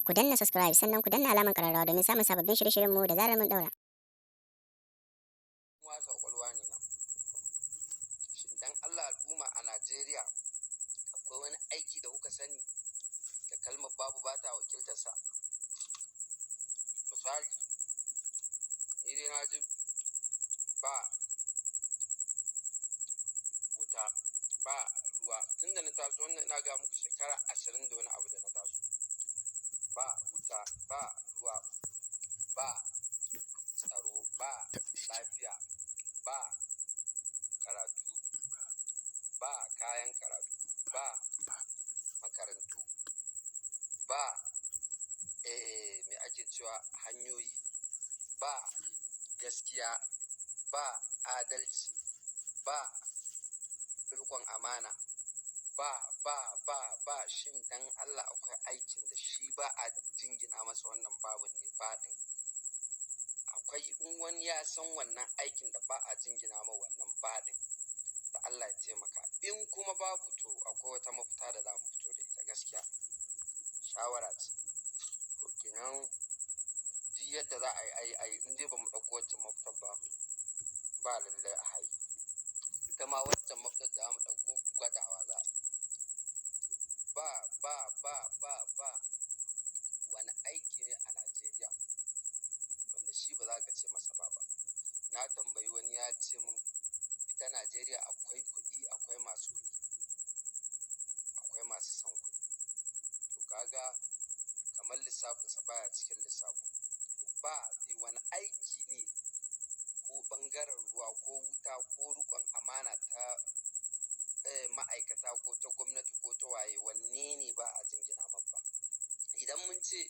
Ku danna subscribe sannan ku danna alamar ƙararrawa domin samun sababbin shirye-shiryen mu da zarar mun daura. Wasa kwakwalwa ne nan. Shin dan Allah al'umma a Najeriya akwai wani aiki da kuka sani da kalmar babu ba ta wakiltarsa? Misali, ni dai na ji ba wuta, ba ruwa. Tun da na taso wannan ina ga muku shekara 20 da wani abu da na taso. Ba wuta, ba ruwa, ba tsaro, ba lafiya, ba karatu, ba kayan karatu, ba makarantu, ba me ake cewa hanyoyi, ba gaskiya, ba adalci, ba riƙon amana, ba shin dan Allah akwai aikin da shi ba a jingina masa wannan babun ne baɗin. Akwai in wani ya san wannan aikin da ba a jingina ma wannan baɗin da Allah ya taimaka. In kuma babu to akwai wata mafita da za mu fito da ita gaskiya. Shawara ce. Kenan duk yadda za a yi in dai ba mu ɗauko waccan mafitar ba lallai a hayi. Ita ma waccan mafitar da za mu ɗauko gwadawa za a yi. Ba wani aiki ne a Najeriya wanda shi ba za ka ce masa ba. Na tambayi wani ya ce min ita Najeriya akwai kuɗi, akwai masu kuɗi, akwai masu son kuɗi. To kaga kamar lissafinsa baya cikin lissafin. To ba wani aiki ne ko ɓangaren ruwa ko wuta ko riƙon amana ta ma'aikata ko ta gwamnati ko ta waye wanne ne ba a jingina mabba. Idan mun ce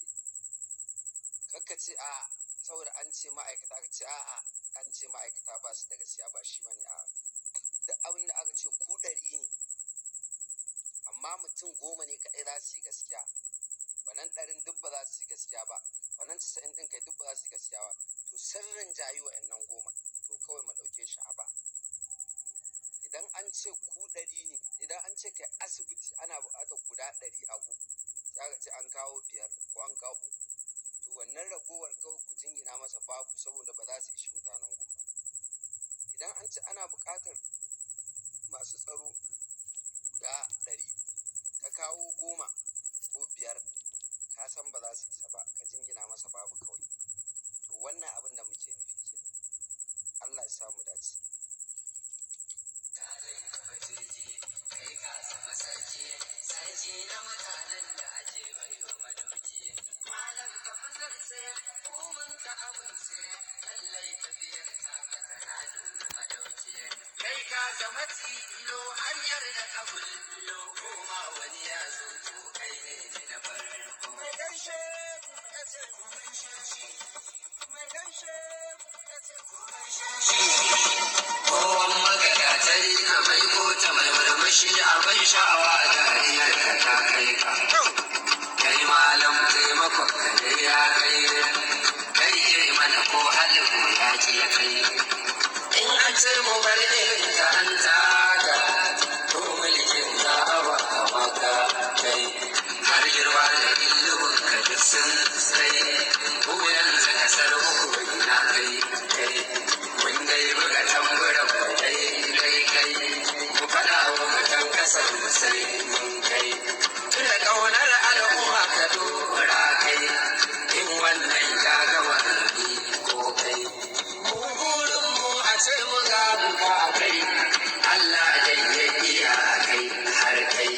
kakka ce a saboda an ce ma'aikata ka ce a'a an ce ma'aikata ba su da gaskiya ba shi bane a duk abin da aka ce ku 100 ne amma mutum 10 ne kaɗai za su yi gaskiya, wannan 100 duk ba za su yi gaskiya ba, wannan 90 ɗin kai duk ba za su yi gaskiya ba, to sirrin jayi wa'annan 10 to kawai mu ɗauke shi a ba. Idan an ce ku 100 ne, idan an ce kai asibiti ana buƙatar guda 100 a gu za ka ce an kawo 5 ko an kawo 3 to wannan ragowar kawai ku jingina masa babu saboda ba za su ishi mutanen gun ba. Idan an ce ana buƙatar masu tsaro guda 100 ka kawo 10 ko 5 ka san ba za su isa ba ka jingina masa babu kawai. To wannan abin da muke nufi kenan. Allah ya sa mu dace. Sarki na mutanen da ake baiwa madauki, malam ka fitar sai komin ka amince, lallai tafiyar ta tana nuna madauki. Kai ka zama tilo hanyar da ka bullo, koma wani ya zo to kai ne na farko. Mai gaishe ka ce ku gaishe shi, mai gaishe ka ce ku gaishe shi. Kowan magana ta yi ka mai kota mai murmushi abin sha'awa dariyar ka ta kai ka. Kai malam taimakon ka dai ya kai, kai ke mana ko halin ya ki ya kai. In an ce mu bar irin ta an taka, ko mulkin za a ba ka maka kai. Har girma da ilimin ka duk sun kai, ko yanzu kasar uku na kai kai. Mun dai buga tamburan mu kai, ku faɗa wa mutan kasar mu sai mun kai. Tuna ƙaunar al'umma ka dora kai, in wannan ya gama ni ko kai. Mu burin mu a ce mu ga buka kai, Allah dai ya iya kai har kai.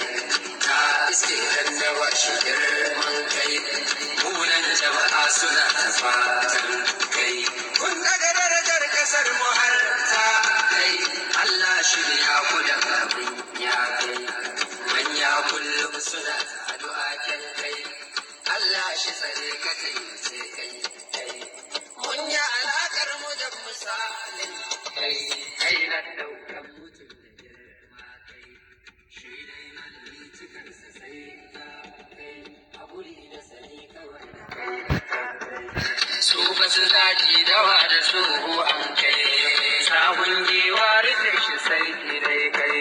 Ka iske dan da ba shi girman kai, munan jama'a suna ta fatan kai. Kun daga darajar kasar mu har ta kai, Allah shi ya ku da abin ya kai. Manya kullum suna ta addu'a kyan kai, Allah shi tsare ka kai sai kai. Mun yi alaƙar mu da misalin kai na ɗaukar mutum da girma kai. Shi dai malami cikarsa sai ka kai, a guri da sani kawai da kai. Su ba su zaki dawa da su an kai, sahun giwa rufe shi sai dai kai.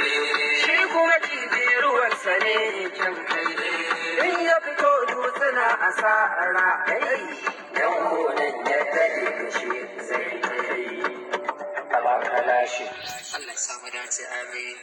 Shi kuma kifi ruwansa ne kyan kai, in ya fito dutsuna a asara yan gonan ya tare da shi zai yi kala shi Allah ya samu dace amin